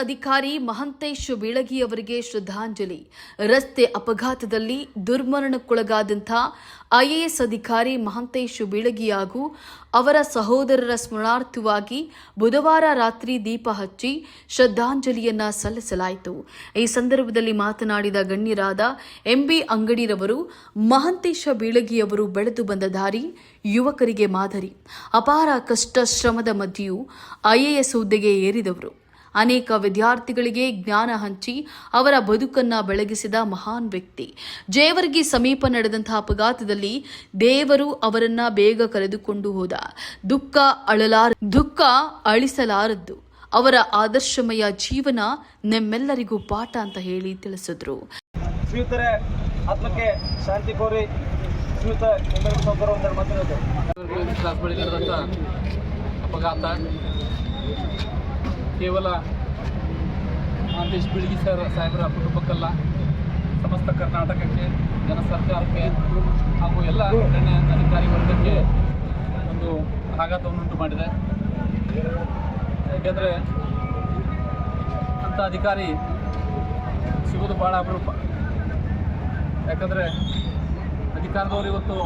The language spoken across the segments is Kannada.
ಅಧಿಕಾರಿ ಮಹಂತೇಶ್ ಬೀಳಗಿ ಅವರಿಗೆ ಶ್ರದ್ಧಾಂಜಲಿ. ರಸ್ತೆ ಅಪಘಾತದಲ್ಲಿ ದುರ್ಮರಣಕ್ಕೊಳಗಾದಂಥ ಐಎಎಸ್ ಅಧಿಕಾರಿ ಮಹಂತೇಶ್ ಬೀಳಗಿ ಹಾಗೂ ಅವರ ಸಹೋದರರ ಸ್ಮರಣಾರ್ಥವಾಗಿ ಬುಧವಾರ ರಾತ್ರಿ ದೀಪ ಹಚ್ಚಿ ಶ್ರದ್ಧಾಂಜಲಿಯನ್ನ ಸಲ್ಲಿಸಲಾಯಿತು. ಈ ಸಂದರ್ಭದಲ್ಲಿ ಮಾತನಾಡಿದ ಗಣ್ಯರಾದ ಎಂಬಿ ಅಂಗಡಿರವರು, ಮಹಂತೇಶ ಬೀಳಗಿಯವರು ಬೆಳೆದು ಬಂದ ದಾರಿ ಯುವಕರಿಗೆ ಮಾದರಿ. ಅಪಾರ ಕಷ್ಟ ಶ್ರಮದ ಮಧ್ಯೆಯೂ ಐಎಎಸ್ ಹುದ್ದೆಗೆ ಏರಿದವರು. ಅನೇಕ ವಿದ್ಯಾರ್ಥಿಗಳಿಗೆ ಜ್ಞಾನ ಹಂಚಿ ಅವರ ಬದುಕನ್ನ ಬೆಳಗಿಸಿದ ಮಹಾನ್ ವ್ಯಕ್ತಿ. ಜೇವರ್ಗಿ ಸಮೀಪ ನಡೆದಂತಹ ಅಪಘಾತದಲ್ಲಿ ದೇವರು ಅವರನ್ನ ಬೇಗ ಕರೆದುಕೊಂಡು ಹೋದ. ದುಃಖ ಅಳಿಸಲಾರದ್ದು. ಅವರ ಆದರ್ಶಮಯ ಜೀವನ ನಮ್ಮೆಲ್ಲರಿಗೂ ಪಾಠ ಅಂತ ಹೇಳಿ ತಿಳಿಸಿದ್ರು. ಶ್ರೀಯುತರೆ ಆತ್ಮಕ್ಕೆ ಶಾಂತಿ ಕೋರಿ ಶ್ರೀಯುತ ಅಪಘಾತ ಕೇವಲ ಮಹಂತೇಶ್ ಬೀಳಗಿ ಸಾಹೇಬರ ಕುಟುಂಬಕ್ಕಲ್ಲ, ಸಮಸ್ತ ಕರ್ನಾಟಕಕ್ಕೆ, ಜನ ಸರ್ಕಾರಕ್ಕೆ ಹಾಗೂ ಎಲ್ಲ ಅಧಿಕಾರಿ ವರ್ಗಕ್ಕೆ ಒಂದು ಆಘಾತವನ್ನುಂಟು ಮಾಡಿದೆ. ಏಕೆಂದರೆ ಅಂಥ ಅಧಿಕಾರಿ ಸಿಗೋದು ಭಾಳ ಅಪರೂಪ. ಯಾಕಂದರೆ ಅಧಿಕಾರದವರು ಇವತ್ತು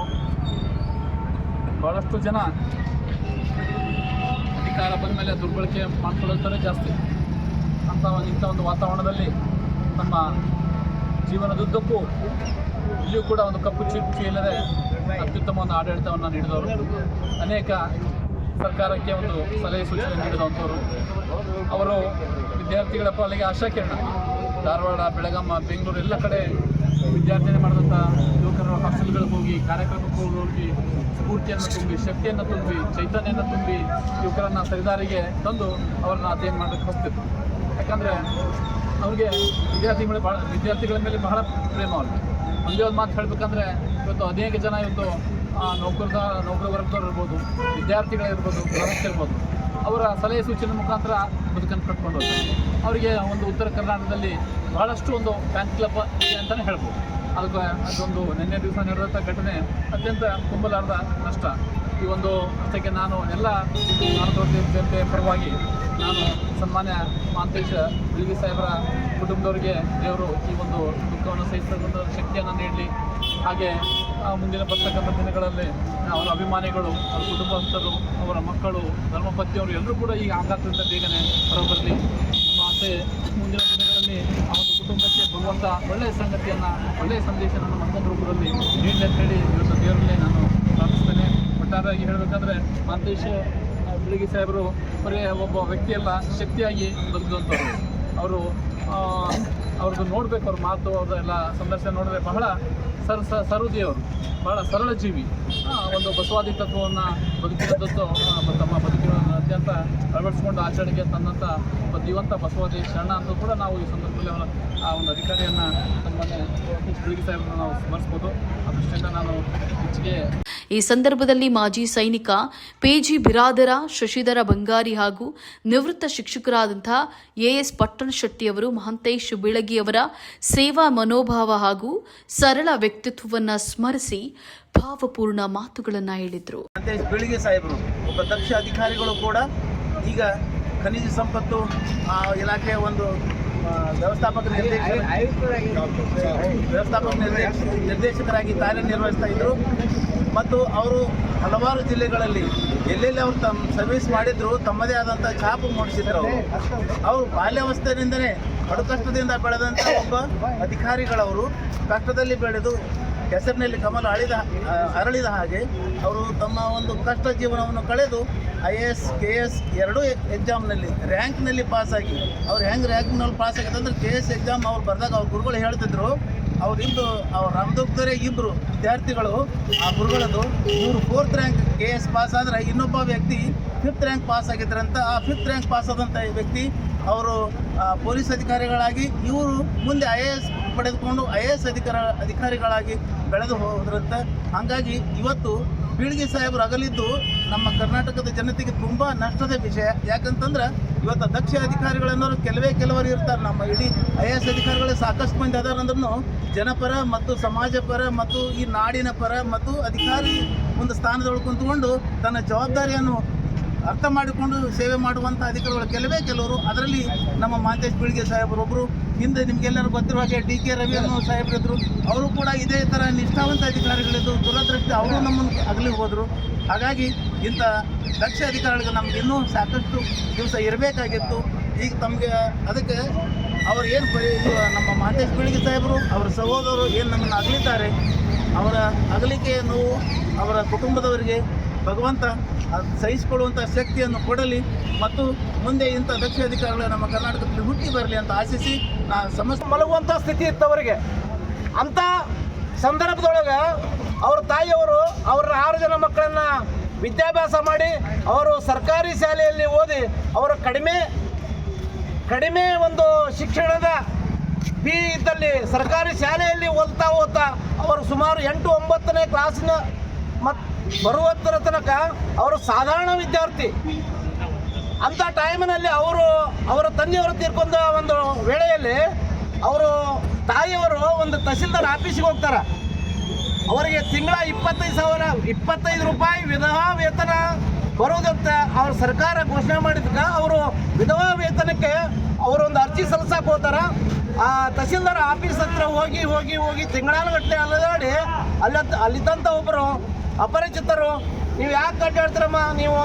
ಭಾಳಷ್ಟು ಜನ ಅಧಿಕಾರ ಬಂದ ಮೇಲೆ ದುರ್ಬಳಕೆ ಮಾಡ್ಕೊಳ್ಳೋತಾರೆ ಜಾಸ್ತಿ. ಇಂಥ ಒಂದು ವಾತಾವರಣದಲ್ಲಿ ನಮ್ಮ ಜೀವನದುದ್ದಕ್ಕೂ ಇಲ್ಲಿಯೂ ಕೂಡ ಒಂದು ಕಪ್ಪು ಚುಚ್ಚು ಇಲ್ಲದೆ ಅತ್ಯುತ್ತಮ ಒಂದು ಆಡಳಿತವನ್ನು ನೀಡಿದವರು, ಅನೇಕ ಸರ್ಕಾರಕ್ಕೆ ಒಂದು ಸಲಹೆ ಸೂಚನೆ ನೀಡಿದಂಥವರು. ಅವರು ವಿದ್ಯಾರ್ಥಿಗಳ ಪಾಲಿಗೆ ಆಶಾಕಿರಣ. ಧಾರವಾಡ, ಬೆಳಗಾಂ, ಬೆಂಗಳೂರು ಎಲ್ಲ ಕಡೆ ವಿದ್ಯಾರ್ಥಿನಿ ಮಾಡಿದಂಥ ಯುವಕರ ಹಾಸ್ಟೆಲ್ಗಳಿಗೆ ಹೋಗಿ, ಕಾರ್ಯಕ್ರಮಕ್ಕೆ ಹೋಗಿ ಸ್ಫೂರ್ತಿಯನ್ನು ತುಂಬಿ, ಶಕ್ತಿಯನ್ನು ತುಂಬಿ, ಚೈತನ್ಯವನ್ನು ತುಂಬಿ ಯುವಕರನ್ನು ಸರಿದಾರಿಗೆ ತಂದು ಅವ್ರನ್ನ ಅಧ್ಯಯನ ಮಾಡೋಕ್ಕೆ ಹೋಗ್ತಿದ್ರು. ಯಾಕಂದರೆ ಅವ್ರಿಗೆ ವಿದ್ಯಾರ್ಥಿಗಳ ಮೇಲೆ ಬಹಳ ಪ್ರೇಮ ಅವ್ರಿಗೆ. ಒಂದೇ ಒಂದು ಮಾತು ಹೇಳಬೇಕಂದ್ರೆ, ಇವತ್ತು ಅನೇಕ ಜನ ಇವತ್ತು ನೌಕರ ವರ್ಗದವ್ರು ಇರ್ಬೋದು, ವಿದ್ಯಾರ್ಥಿಗಳಿರ್ಬೋದು, ಇರ್ಬೋದು, ಅವರ ಸಲಹೆ ಸೂಚನೆ ಮುಖಾಂತರ ಬದುಕನ್ನು ಕಟ್ಕೊಂಡು ಹೋಗ್ತಾರೆ. ಅವರಿಗೆ ಒಂದು ಉತ್ತರ ಕರ್ನಾಟಕದಲ್ಲಿ ಬಹಳಷ್ಟು ಒಂದು ಫ್ಯಾನ್ ಕ್ಲಬ್ ಇದೆ ಅಂತಲೇ ಹೇಳ್ಬೋದು. ಅದೊಂದು ನಿನ್ನೆ ದಿವಸ ನಡೆದಂಥ ಘಟನೆ ಅತ್ಯಂತ ತುಂಬಲಾರದ ನಷ್ಟ. ಈ ಒಂದು ಹಂತಕ್ಕೆ ನಾನು ಎಲ್ಲ ಭಾರತದ ಜನತೆ ಪರವಾಗಿ ನಾನು ಸನ್ಮಾನ್ಯ ಮಹಂತೇಶ ಬೀಳಗಿ ಸಾಹೇಬರ ಕುಟುಂಬದವರಿಗೆ ದೇವರು ಈ ಒಂದು ದುಃಖವನ್ನು ಸಹಿಸತಕ್ಕಂಥ ಶಕ್ತಿಯನ್ನು ನೀಡಲಿ. ಹಾಗೆ ಮುಂದಿನ ಬರ್ತಕ್ಕಂಥ ದಿನಗಳಲ್ಲಿ ಅವರ ಅಭಿಮಾನಿಗಳು, ಅವರ ಕುಟುಂಬಸ್ಥರು, ಅವರ ಮಕ್ಕಳು, ಧರ್ಮಪತ್ನಿಯವರು ಎಲ್ಲರೂ ಕೂಡ ಈ ಆಘಾತದಿಂದ ಬೇಗನೆ ಹೊರಬರಲಿ. ಮತ್ತು ಮುಂದಿನ ದಿನಗಳಲ್ಲಿ ಆ ಒಂದು ಕುಟುಂಬಕ್ಕೆ ಬರುವಂಥ ಒಳ್ಳೆಯ ಸಂಗತಿಯನ್ನು, ಒಳ್ಳೆಯ ಸಂದೇಶವನ್ನು ಮತ್ತೊಂದು ರೂಪದಲ್ಲಿ ನೀಡಲಿ ಅಂತ ಹೇಳಿ ಇವತ್ತು ದೇವರಲ್ಲಿ ನಾನು ಪ್ರಾರ್ಥಿಸ್ತೇನೆ. ಒಟ್ಟಾರೆಯಾಗಿ ಹೇಳಬೇಕಂದ್ರೆ ಮಹಂತೇಶ ಬೀಳಗಿ ಸಾಹೇಬರು ಬರೀ ಒಬ್ಬ ವ್ಯಕ್ತಿಯಲ್ಲ, ಶಕ್ತಿಯಾಗಿ ಬದುಕಿದಂಥವ್ರು. ಅವರು ಅವ್ರದ್ದು ನೋಡಬೇಕು, ಅವ್ರ ಮಾತು, ಅವ್ರದ್ದೆಲ್ಲ ಸಂದರ್ಶನ ನೋಡಿದ್ರೆ ಬಹಳ ಸರುದಿಯವರು, ಬಹಳ ಸರಳ ಜೀವಿ. ಒಂದು ಬಸವಾದಿ ತತ್ವವನ್ನು ಬದುಕಿದಂಥದ್ದು ತಮ್ಮ ಬದುಕಿನ ಅತ್ಯಂತ ಅಳವಡಿಸಿಕೊಂಡು ಆಚರಣೆಗೆ ತಂದಂಥ ಒಬ್ಬ ಜೀವಂತ ಬಸವಾದಿ ಶರಣ ಅಂತ ಕೂಡ ನಾವು ಈ ಸಂದರ್ಭದಲ್ಲಿ ಆ ಒಂದು ಅಧಿಕಾರಿಯನ್ನು ಸನ್ಮಾನ್ಯ ಬೀಳಗಿ ಸಾಹೇಬರನ್ನು ನಾವು ಸ್ಮರಿಸ್ಬೋದು. ಆ ದೃಷ್ಟಿಯಿಂದ ನಾನು ಹೆಚ್ಚಿಗೆ ಈ ಸಂದರ್ಭದಲ್ಲಿ ಮಾಜಿ ಸೈನಿಕ ಪೇಜಿ ಬಿರಾದರ, ಶಶಿಧರ ಬಂಗಾರಿ ಹಾಗೂ ನಿವೃತ್ತ ಶಿಕ್ಷಕರಾದಂಥ ಎಎಸ್ ಪಟ್ಟಣಶೆಟ್ಟಿ ಅವರು ಮಹಂತೇಶ್ ಬೀಳಗಿ ಅವರ ಸೇವಾ ಮನೋಭಾವ ಹಾಗೂ ಸರಳ ವ್ಯಕ್ತಿತ್ವವನ್ನು ಸ್ಮರಿಸಿ ಭಾವಪೂರ್ಣ ಮಾತುಗಳನ್ನು ಹೇಳಿದರು. ಮಹಂತೇಶ್ ಬೀಳಗಿ ಸಾಹೇಬರು ಒಬ್ಬ ದಕ್ಷ ಅಧಿಕಾರಿಗಳು ಕೂಡ. ಈಗ ಖನಿಜ ಸಂಪತ್ತು ಇಲಾಖೆಯ ಒಂದು ವ್ಯವಸ್ಥಾಪಕ ನಿರ್ದೇಶಕರಾಗಿ ಕಾರ್ಯನಿರ್ವಹಿಸ್ತಾ ಇದ್ದರು. ಮತ್ತು ಅವರು ಹಲವಾರು ಜಿಲ್ಲೆಗಳಲ್ಲಿ ಎಲ್ಲೆಲ್ಲಿ ಅವರು ಸರ್ವಿಸ್ ಮಾಡಿದ್ರು ತಮ್ಮದೇ ಆದಂಥ ಛಾಪು ಮೂಡಿಸಿದ್ರು. ಅವರು ಬಾಲ್ಯಾವಸ್ಥೆಯಿಂದಲೇ ಕಡುಕಷ್ಟದಿಂದ ಬೆಳೆದಂಥ ಒಬ್ಬ ಅಧಿಕಾರಿಗಳವರು. ಕಷ್ಟದಲ್ಲಿ ಬೆಳೆದು ಹೆಸರಿನಲ್ಲಿ ಕಮಲ ಅರಳಿದ ಹಾಗೆ ಅವರು ತಮ್ಮ ಒಂದು ಕಷ್ಟ ಜೀವನವನ್ನು ಕಳೆದು IAS KS ಎರಡೂ ಎಕ್ಸಾಮ್ನಲ್ಲಿ ರ್ಯಾಂಕ್ನಲ್ಲಿ ಪಾಸಾಗಿ, ಅವ್ರು ಹೆಂಗೆ ರ್ಯಾಂಕ್ನಲ್ಲಿ ಪಾಸ್ ಆಗಿತ್ತು ಅಂದರೆ KS ಎಕ್ಸಾಮ್ ಅವ್ರು ಬರೆದಾಗ ಅವ್ರ ಗುರುಗಳು ಹೇಳ್ತಿದ್ರು, ಅವರಿಬ್ಬರು ಅವ್ರ ರಾಮದುರ್ಗದವರೇ ಇಬ್ಬರು ವಿದ್ಯಾರ್ಥಿಗಳು ಆ ಗುರುಗಳದು, ಇವರು 4th ರ್ಯಾಂಕ್ KS ಪಾಸ್ ಆದರೆ ಇನ್ನೊಬ್ಬ ವ್ಯಕ್ತಿ 5th ರ್ಯಾಂಕ್ ಪಾಸ್ ಆಗಿದ್ದರಂತ. ಆ 5th ರ್ಯಾಂಕ್ ಪಾಸ್ ಆದಂಥ ವ್ಯಕ್ತಿ ಅವರು ಪೊಲೀಸ್ ಅಧಿಕಾರಿಗಳಾಗಿ, ಇವರು ಮುಂದೆ IAS ಪಡೆದುಕೊಂಡು IAS ಅಧಿಕಾರಿಗಳಾಗಿ ಬೆಳೆದು ಹೋದ್ರಂತ. ಹಾಗಾಗಿ ಇವತ್ತು ಬೀಳಗಿ ಸಾಹೇಬರು ಅಗಲಿದ್ದು ನಮ್ಮ ಕರ್ನಾಟಕದ ಜನತೆಗೆ ತುಂಬ ನಷ್ಟದ ವಿಷಯ. ಯಾಕಂತಂದ್ರೆ ಇವತ್ತು ದಕ್ಷ ಅಧಿಕಾರಿಗಳನ್ನೋರು ಕೆಲವರು ಇರ್ತಾರೆ. ನಮ್ಮ ಇಡೀ IAS ಅಧಿಕಾರಿಗಳೇ ಸಾಕಷ್ಟು ಮಂದಿ ಅದಾರಂದ್ರೂ ಜನಪರ ಮತ್ತು ಸಮಾಜ ಪರ ಮತ್ತು ಈ ನಾಡಿನ ಪರ ಮತ್ತು ಅಧಿಕಾರಿ ಒಂದು ಸ್ಥಾನದೊಳಗೆ ಕುಂತ್ಕೊಂಡು ತನ್ನ ಜವಾಬ್ದಾರಿಯನ್ನು ಅರ್ಥ ಮಾಡಿಕೊಂಡು ಸೇವೆ ಮಾಡುವಂಥ ಅಧಿಕಾರಿಗಳು ಕೆಲವರು. ಅದರಲ್ಲಿ ನಮ್ಮ ಮಾಂತೇಶ್ ಬೀಳ್ಗೆ ಸಾಹೇಬರೊಬ್ಬರು, ಹಿಂದೆ ನಿಮಗೆಲ್ಲರೂ ಗೊತ್ತಿರುವ ಹಾಗೆ DK ರವಿ ಅನ್ನೋ ಸಾಹೇಬರಿದ್ದರು. ಅವರು ಕೂಡ ಇದೇ ಥರ ನಿಷ್ಠಾವಂತ ಅಧಿಕಾರಿಗಳಿದ್ದು ದುರದೃಷ್ಟಿ ಅವರು ನಮ್ಮನ್ನು ಅಗಲಿ ಹೋದರು. ಹಾಗಾಗಿ ಇಂಥ ದಕ್ಷ ಅಧಿಕಾರಿಗಳಿಗೆ ನಮ್ಗೆ ಇನ್ನೂ ಸಾಕಷ್ಟು ದಿವಸ ಇರಬೇಕಾಗಿತ್ತು. ಈಗ ತಮಗೆ ಅದಕ್ಕೆ ಅವರು ಏನು ನಮ್ಮ ಮಾಂತೇಶ್ ಬೀಳ್ಗೆ ಸಾಹೇಬರು ಅವರ ಸಹೋದರರು ಏನು ನಮ್ಮನ್ನು ಅಗಲಿದ್ದಾರೆ, ಅವರ ಅಗಲಿಕೆಯ ನೋವು ಅವರ ಕುಟುಂಬದವರಿಗೆ ಭಗವಂತ ಸಹಿಸಿಕೊಳ್ಳುವಂಥ ಶಕ್ತಿಯನ್ನು ಕೊಡಲಿ ಮತ್ತು ಮುಂದೆ ಇಂಥ ದಕ್ಷ ಅಧಿಕಾರಿಗಳು ನಮ್ಮ ಕರ್ನಾಟಕದಲ್ಲಿ ಹುಟ್ಟಿ ಬರಲಿ ಅಂತ ಆಶಿಸಿ ಸಮಸ್ಯೆ ಮಲಗುವಂಥ ಸ್ಥಿತಿ ಇತ್ತವರಿಗೆ. ಅಂಥ ಸಂದರ್ಭದೊಳಗೆ ಅವ್ರ ತಾಯಿಯವರು ಅವರ 6 ಜನ ಮಕ್ಕಳನ್ನು ವಿದ್ಯಾಭ್ಯಾಸ ಮಾಡಿ ಅವರು ಸರ್ಕಾರಿ ಶಾಲೆಯಲ್ಲಿ ಓದಿ ಅವರ ಕಡಿಮೆ ಒಂದು ಶಿಕ್ಷಣದ ಫೀ ಇದ್ದಲ್ಲಿ ಸರ್ಕಾರಿ ಶಾಲೆಯಲ್ಲಿ ಓದ್ತಾ ಅವರು ಸುಮಾರು 8-9ನೇ ಕ್ಲಾಸಿನ ಬರುವತ್ತರ ತನಕ ಅವರು ಸಾಧಾರಣ ವಿದ್ಯಾರ್ಥಿ. ಅಂಥ ಟೈಮಿನಲ್ಲಿ ಅವರ ತಂದೆಯವರು ತೀರ್ಕೊಂಡ ಒಂದು ವೇಳೆಯಲ್ಲಿ ಅವರು ತಾಯಿಯವರು ಒಂದು ತಹಸೀಲ್ದಾರ್ ಆಫೀಸಿಗೆ ಹೋಗ್ತಾರೆ. ಅವರಿಗೆ ತಿಂಗಳ 25 ರೂಪಾಯಿ ವಿಧವಾ ವೇತನ ಬರೋದಂತ ಅವ್ರ ಸರ್ಕಾರ ಘೋಷಣೆ ಮಾಡಿದ್ಕ ಅವರು ವಿಧವಾ ವೇತನಕ್ಕೆ ಅವರೊಂದು ಅರ್ಜಿ ಸಲ್ಲಿಸಕ್ಕೆ ಹೋಗ್ತಾರೆ. ಆ ತಹಸೀಲ್ದಾರ್ ಆಫೀಸ್ ಹತ್ರ ಹೋಗಿ ತಿಂಗಳಾನುಗಟ್ಟಲೆ ಅಲ್ಲಾಡಿ ಅಲ್ಲಿದ್ದಂಥ ಒಬ್ಬರು ಅಪರಿಚಿತರು, ನೀವು ಯಾಕೆ ಅಡ್ಡಾಡ್ತೀರಮ್ಮ, ನೀವು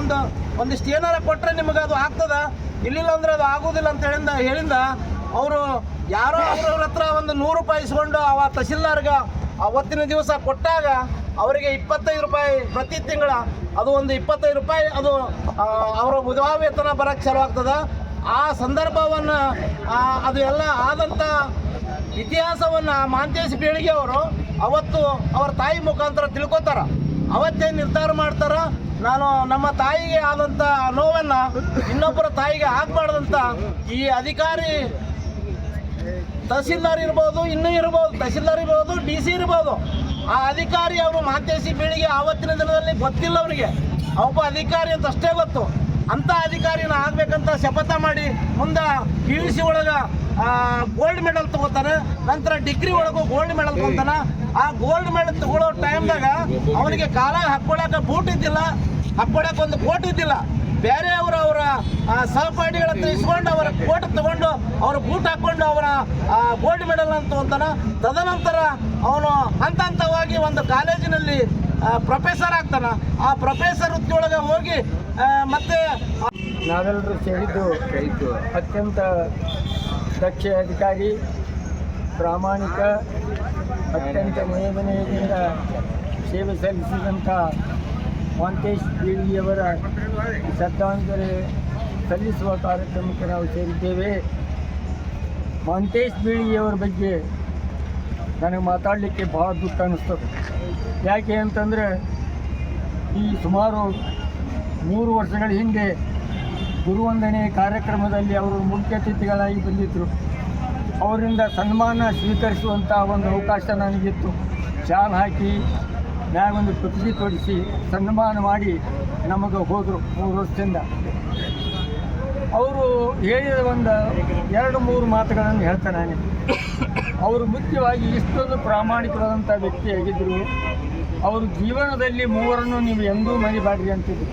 ಒಂದಿಷ್ಟು ಏನಾರ ಕೊಟ್ಟರೆ ನಿಮಗೆ ಅದು ಆಗ್ತದ, ಇಲ್ಲಿಲ್ಲ ಅಂದರೆ ಅದು ಆಗೋದಿಲ್ಲ ಅಂತ ಹೇಳಿಂದ ಅವರು ಯಾರೋ ಅವ್ರವ್ರ ಹತ್ರ ಒಂದು 100 ರೂಪಾಯಿ ಇಸ್ಕೊಂಡು ಆ ತಹಸೀಲ್ದಾರ್ಗೆ ಅವತ್ತಿನ ದಿವಸ ಕೊಟ್ಟಾಗ ಅವರಿಗೆ 25 ರೂಪಾಯಿ ಪ್ರತಿ ತಿಂಗಳ, ಅದು ಒಂದು 25 ರೂಪಾಯಿ ಅದು ಅವರ ವಿಧವಾ ವೇತನ ಬರೋಕ್ಕೆ ಚಾಲು ಆಗ್ತದೆ. ಆ ಸಂದರ್ಭವನ್ನು ಅದು ಎಲ್ಲ ಆದಂಥ ಇತಿಹಾಸವನ್ನು ಮಾಂತೇಶ್ ಬೀಳ್ಗೆ ಅವರು ಅವತ್ತು ಅವ್ರ ತಾಯಿ ಮುಖಾಂತರ ತಿಳ್ಕೊತಾರ. ಅವತ್ತೇ ನಿರ್ಧಾರ ಮಾಡ್ತಾರ, ನಾನು ನಮ್ಮ ತಾಯಿಗೆ ಆದಂಥ ನೋವನ್ನು ಇನ್ನೊಬ್ಬರ ತಾಯಿಗೆ ಆಗಬಾರ್ದಂತ ಈ ಅಧಿಕಾರಿ ತಹಸೀಲ್ದಾರ್ ಇರ್ಬೋದು, ತಹಸೀಲ್ದಾರ್ ಇರ್ಬೋದು, DC ಇರ್ಬೋದು, ಆ ಅಧಿಕಾರಿ ಅವರು ಮಾಂತೇಶಿ ಬೀಳಿಗೆ ಆವತ್ತಿನ ದಿನದಲ್ಲಿ ಗೊತ್ತಿಲ್ಲ ಅವರಿಗೆ, ಒಬ್ಬ ಅಧಿಕಾರಿ ಅಂತ ಅಷ್ಟೇ ಗೊತ್ತು. ಅಂಥ ಅಧಿಕಾರಿನ ಆಗಬೇಕಂತ ಶಪಥ ಮಾಡಿ ಮುಂದೆ PUC ಒಳಗೆ ಗೋಲ್ಡ್ ಮೆಡಲ್ ತಗೋತಾನೆ, ನಂತರ ಡಿಗ್ರಿ ಒಳಗೂ ಗೋಲ್ಡ್ ಮೆಡಲ್ ತಗೋತಾನೆ. ಆ ಗೋಲ್ಡ್ ಮೆಡಲ್ ತಗೊಳ್ಳೋ ಟೈಮ್ದಾಗ ಅವನಿಗೆ ಕಾಲ ಹಾಕ್ಕೊಳಕ್ಕೆ ಬೂಟ್ ಇದ್ದಿಲ್ಲ, ಹಾಕ್ಕೊಳಕ್ಕೆ ಒಂದು ಕೋಟ್ ಇದ್ದಿಲ್ಲ. ಬೇರೆ ಅವರ ಸಹಪಾಠಿಗಳ ಹತ್ರ ಇಸ್ಕೊಂಡು ಅವರ ಕೋಟ್ ತಗೊಂಡು ಅವ್ರ ಬೂಟ್ ಹಾಕ್ಕೊಂಡು ಅವರ ಗೋಲ್ಡ್ ಮೆಡಲ್ ಅಂತ ಅಂತಾನೆ. ತದನಂತರ ಅವನು ಹಂತವಾಗಿ ಒಂದು ಕಾಲೇಜಿನಲ್ಲಿ ಪ್ರೊಫೆಸರ್ ಆಗ್ತಾನೆ. ಆ ಪ್ರೊಫೆಸರ್ ವೃತ್ತಿಯೊಳಗೆ ಹೋಗಿ ಮತ್ತೆ ನಾವೆಲ್ಲರೂ ಸೇರಿದ್ದು ಅತ್ಯಂತ ದಕ್ಷ ಅಧಿಕಾರಿ, ಪ್ರಾಮಾಣಿಕ, ಅತ್ಯಂತ ನಿಯಮನೆಯಿಂದ ಸೇವೆ ಸಲ್ಲಿಸಿದಂಥ ಮಾಂತೇಶ್ ಬೀಳ್ಗಿಯವರ ಶ್ರದ್ಧಾಂಜಲಿ ಸಲ್ಲಿಸುವ ಕಾರ್ಯಕ್ರಮಕ್ಕೆ ನಾವು ಸೇರಿದ್ದೇವೆ. ಮಾಂತೇಶ್ ಬೀಳ್ಗಿಯವರ ಬಗ್ಗೆ ನನಗೆ ಮಾತಾಡಲಿಕ್ಕೆ ಭಾಳ ದುಃಖ ಅನ್ನಿಸ್ತದೆ. ಯಾಕೆ ಅಂತಂದರೆ ಈ ಸುಮಾರು 3 ವರ್ಷಗಳ ಹಿಂದೆ ಗುರುವಂದನೆ ಕಾರ್ಯಕ್ರಮದಲ್ಲಿ ಅವರು ಮುಖ್ಯ ಅತಿಥಿಗಳಾಗಿ ಬಂದಿದ್ದರು. ಅವರಿಂದ ಸನ್ಮಾನ ಸ್ವೀಕರಿಸುವಂಥ ಒಂದು ಅವಕಾಶ ನನಗಿತ್ತು. ಶಾಲ್ ಹಾಕಿ ಮ್ಯಾಗೊಂದು ಕುತ್ತಿಗೆ ತೋರಿಸಿ ಸನ್ಮಾನ ಮಾಡಿ ನಮಗೆ ಹೋದರು 3 ವರ್ಷದಿಂದ. ಅವರು ಹೇಳಿದ ಒಂದು 2-3 ಮಾತುಗಳನ್ನು ಹೇಳ್ತಾನೆ ನಾನು. ಅವರು ಮುಖ್ಯವಾಗಿ ಇಷ್ಟೊಂದು ಪ್ರಾಮಾಣಿಕವಾದಂಥ ವ್ಯಕ್ತಿಯಾಗಿದ್ದರು. ಅವರು ಜೀವನದಲ್ಲಿ 3ರನ್ನು ನೀವು ಎಂದೂ ಮರಿಬೇಡ್ರಿ ಅಂತಿದ್ರು.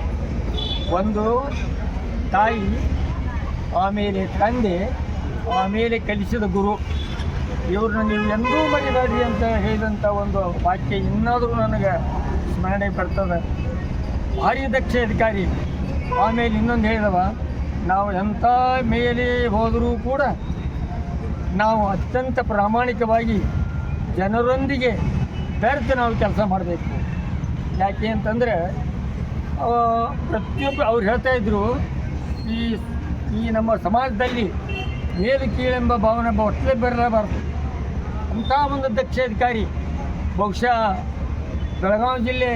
ಒಂದು ತಾಯಿ, ಆಮೇಲೆ ತಂದೆ, ಆಮೇಲೆ ಕಲಿಸಿದ ಗುರು. ಇವ್ರನ್ನ ನೀವು ಎಂದೂ ಮರಿಬೇಡ್ರಿ ಅಂತ ಹೇಳಿದಂಥ ಒಂದು ವಾಕ್ಯ ಇನ್ನಾದರೂ ನನಗೆ ಸ್ಮರಣೆ ಬರ್ತದೆ. ಭಾರಿ ದಕ್ಷ ಅಧಿಕಾರಿ. ಆಮೇಲೆ ಇನ್ನೊಂದು ಹೇಳಿದವ, ನಾವು ಎಂಥ ಮೇಲೆ ಹೋದರೂ ಕೂಡ ನಾವು ಅತ್ಯಂತ ಪ್ರಾಮಾಣಿಕವಾಗಿ ಜನರೊಂದಿಗೆ ಬೆರೆತು ನಾವು ಕೆಲಸ ಮಾಡಬೇಕು. ಯಾಕೆ ಅಂತಂದರೆ ಪ್ರತಿಯೊಬ್ಬರು ಅವ್ರು ಹೇಳ್ತಾಯಿದ್ರು, ಈ ನಮ್ಮ ಸಮಾಜದಲ್ಲಿ ಮೇಲು ಕೀಳೆಂಬ ಭಾವನೆ ಒಟ್ಟಲೆ ಬರಲೇಬಾರ್ದು. ಅಂಥ ಒಂದು ದಕ್ಷ ಅಧಿಕಾರಿ. ಬಹುಶಃ ಬೆಳಗಾವಿ ಜಿಲ್ಲೆ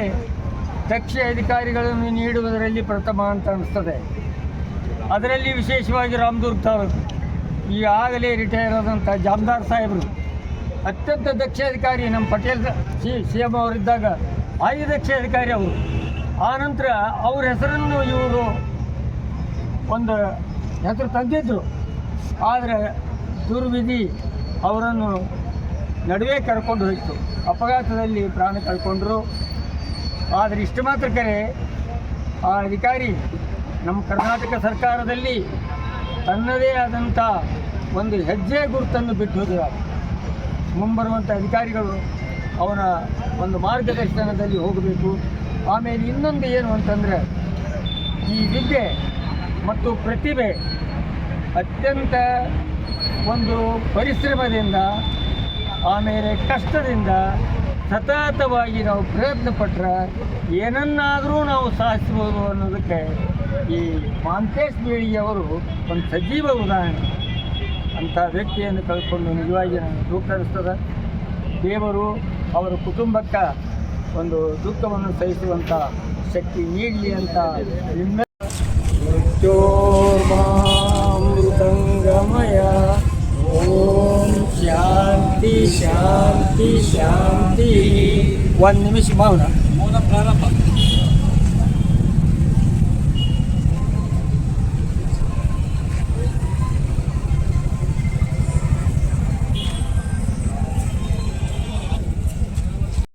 ದಕ್ಷ ಅಧಿಕಾರಿಗಳನ್ನು ನೀಡುವುದರಲ್ಲಿ ಪ್ರಥಮ ಅಂತ ಅನಿಸ್ತದೆ. ಅದರಲ್ಲಿ ವಿಶೇಷವಾಗಿ ರಾಮದುರ್ಗ ತಾಲೂಕು ಈಗಾಗಲೇ ರಿಟೈರ್ ಆದಂಥ ಜಾಮದಾರ್ ಸಾಹೇಬರು ಅತ್ಯಂತ ದಕ್ಷ ಅಧಿಕಾರಿ. ನಮ್ಮ ಪಟೇಲ್ CM ಅವರಿದ್ದಾಗ ಭಾರಿ ದಕ್ಷ ಅಧಿಕಾರಿ ಅವರು. ಆನಂತರ ಅವ್ರ ಹೆಸರನ್ನು ಇವರು ಒಂದು ಹೆಸರು ತಂದಿದ್ದರು. ಆದರೆ ದುರ್ವಿಧಿ ಅವರನ್ನು ನಡುವೆ ಕರ್ಕೊಂಡು ಹೋಯಿತು. ಅಪಘಾತದಲ್ಲಿ ಪ್ರಾಣ ಕಳ್ಕೊಂಡ್ರು. ಆದರೆ ಇಷ್ಟು ಮಾತ್ರ ಕರೆ, ಆ ಅಧಿಕಾರಿ ನಮ್ಮ ಕರ್ನಾಟಕ ಸರ್ಕಾರದಲ್ಲಿ ತನ್ನದೇ ಆದಂಥ ಒಂದು ಹೆಜ್ಜೆ ಗುರುತನ್ನು ಬಿಟ್ಟು ಹೋಗಿದ್ದಾರೆ. ಮುಂಬರುವಂಥ ಅಧಿಕಾರಿಗಳು ಅವನ ಒಂದು ಮಾರ್ಗದರ್ಶನದಲ್ಲಿ ಹೋಗಬೇಕು. ಆಮೇಲೆ ಇನ್ನೊಂದು ಏನು ಅಂತಂದರೆ, ಈ ವಿದ್ಯೆ ಮತ್ತು ಪ್ರತಿಭೆ ಅತ್ಯಂತ ಒಂದು ಪರಿಶ್ರಮದಿಂದ ಆಮೇಲೆ ಕಷ್ಟದಿಂದ ಸತತವಾಗಿ ನಾವು ಪ್ರಯತ್ನ ಪಟ್ಟರೆ ಏನನ್ನಾದರೂ ನಾವು ಸಾಧಿಸ್ಬೋದು ಅನ್ನೋದಕ್ಕೆ ಈ ಮಹಾಂತೇಶ್ ಬೀಳಿಗೆಯವರು ಒಂದು ಸಜೀವ ಉದಾಹರಣೆ. ಅಂಥ ವ್ಯಕ್ತಿಯನ್ನು ಕಳ್ಕೊಂಡು ನಿಜವಾಗಿ ನನಗೆ ದುಃಖ ಅನಿಸ್ತದೆ. ದೇವರು ಅವರ ಕುಟುಂಬಕ್ಕೆ ಒಂದು ದುಃಖವನ್ನು ಸಹಿಸುವಂಥ ಶಕ್ತಿ ನೀಡಲಿ ಅಂತ ಮೃತ್ಯೋರ್ಮಾಮೃತಂಗಮಯ. ಓಂ ಶಾಂತಿ ಶಾಂತಿ ಶಾಂತಿ. ಒಂದು ನಿಮಿಷ ಮೌನ ಪ್ರಾರಂಭ.